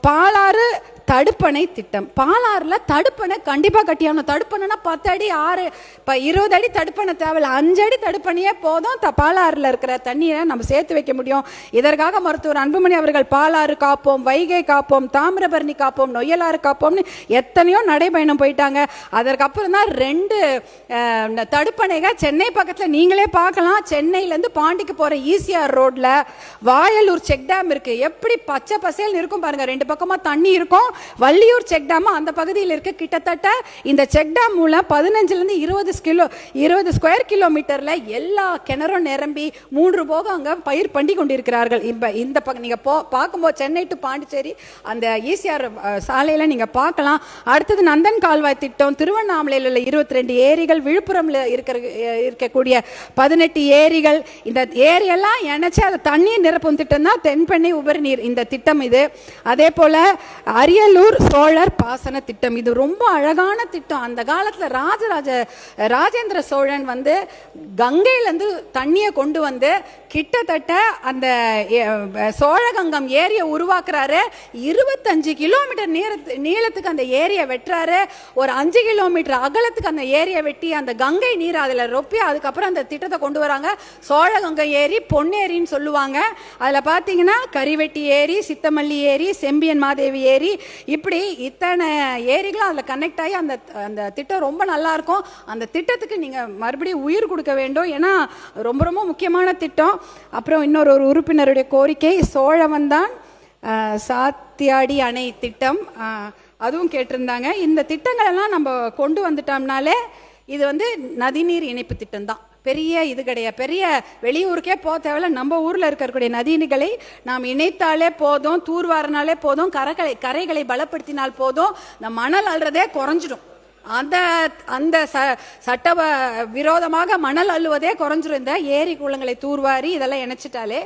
பாலாறு தடுப்பணை திட்டம். பாலாறுல தடுப்பணை கண்டிப்பாக கட்டியாகணும். தடுப்பணைனா 10 அடி 6 இப்போ 20 அடி தடுப்பணை தேவையில்லை, 5 அடி தடுப்பணையே போதும். பாலாறுல இருக்கிற தண்ணியை நம்ம சேர்த்து வைக்க முடியும். இதற்காக மருத்துவர் அன்புமணி அவர்கள் பாலாறு காப்போம், வைகை காப்போம், தாமிரபரணி காப்போம், நொய்யலாறு காப்போம்னு எத்தனையோ நடைபயணம் போயிட்டாங்க. அதற்கப்புறம் தான் 2 தடுப்பணைகள் சென்னை பக்கத்தில் நீங்களே பார்க்கலாம். சென்னையிலேருந்து பாண்டிக்கு போகிற ஈசிஆர் ரோட்ல வாயலூர் செக் டேம் இருக்கு. எப்படி பச்சை பசேல் இருக்கும் பாருங்க, 2 பக்கமாக தண்ணி இருக்கும். வள்ளியூர் செக் டேம் அந்த பகுதியில் இருக்கு. கிட்டத்தட்ட இந்த செக் டேம் மூலம் 15லிருந்து 20 ஸ்கொயர் கிலோமீட்டர்ல எல்லா கிணறும் நிரம்பி 3 போகம் அங்க பயிர் பண்ணி கொண்டிருக்கிறார்கள். இந்த நீங்க பார்க்கும்போது சென்னை டு பாண்டிச்சேரி அந்த ஈசிஆர் சாலையில நீங்க பார்க்கலாம். அடுத்தது நந்தன் கால்வாய் திட்டம், திருவண்ணாமலையில் உள்ள 22 ஏரிகள், விழுப்புரம்ல இருக்கக்கூடிய 18 ஏரிகள், இந்த ஏரியெல்லாம் இணைச்சு அதை தண்ணீர் நிரப்பும் திட்டம் தான் தென்பெண்ணை உபரி நீர் இந்த திட்டம். இது அதே போல அரியலூர் சோழர் பாசன திட்டம். இது ரொம்ப அழகான திட்டம். அந்த காலத்தில் ராஜேந்திர சோழன் வந்து கங்கையிலேருந்து தண்ணியை கொண்டு வந்து கிட்டத்தட்ட அந்த சோழகங்கம் ஏரியை உருவாக்குறாரு. 25 கிலோமீட்டர் நீளத்துக்கு அந்த ஏரியை வெட்டுறாரு. ஒரு 5 கிலோமீட்டர் அகலத்துக்கு அந்த ஏரியை வெட்டி அந்த கங்கை நீர் அதில் ரொப்பி அதுக்கப்புறம் அந்த திட்டத்தை கொண்டு வராங்க. சோழகங்கை ஏரி பொன்னேரின்னு சொல்லுவாங்க. அதில் பார்த்தீங்கன்னா கரிவெட்டி ஏரி, சித்தமல்லி ஏரி, செம்பியன் மாதேவி ஏரி, இப்படி இத்தனை ஏரிகளும் அதில் கனெக்ட் ஆகி அந்த திட்டம் ரொம்ப நல்லா இருக்கும். அந்த திட்டத்துக்கு நீங்கள் மறுபடியும் உயிர் கொடுக்க வேண்டும். ஏன்னா ரொம்ப ரொம்ப முக்கியமான திட்டம். அப்புறம் இன்னொரு உறுப்பினருடைய கோரிக்கை சோழவந்தான் சாத்தியாடி அணை திட்டம், அதுவும் கேட்டிருந்தாங்க. இந்த திட்டங்கள் எல்லாம் நம்ம கொண்டு வந்துட்டோம்னாலே இது வந்து நதிநீர் இணைப்பு திட்டம் தான். பெரிய இது கிடையாது, பெரிய வெளியூருக்கே போக தேவையில்ல. நம்ம ஊரில் இருக்கக்கூடிய நதிகளை நாம் இணைத்தாலே போதும், தூர்வாரினாலே போதும், கரைகளை பலப்படுத்தினால் போதும், இந்த மணல் அள்ளுறதே குறைஞ்சிடும். அந்த சட்ட விரோதமாக மணல் அள்ளுவதே குறைஞ்சிரும். இந்த ஏரி குளங்களை தூர்வாரி இதெல்லாம் இணைச்சிட்டாலே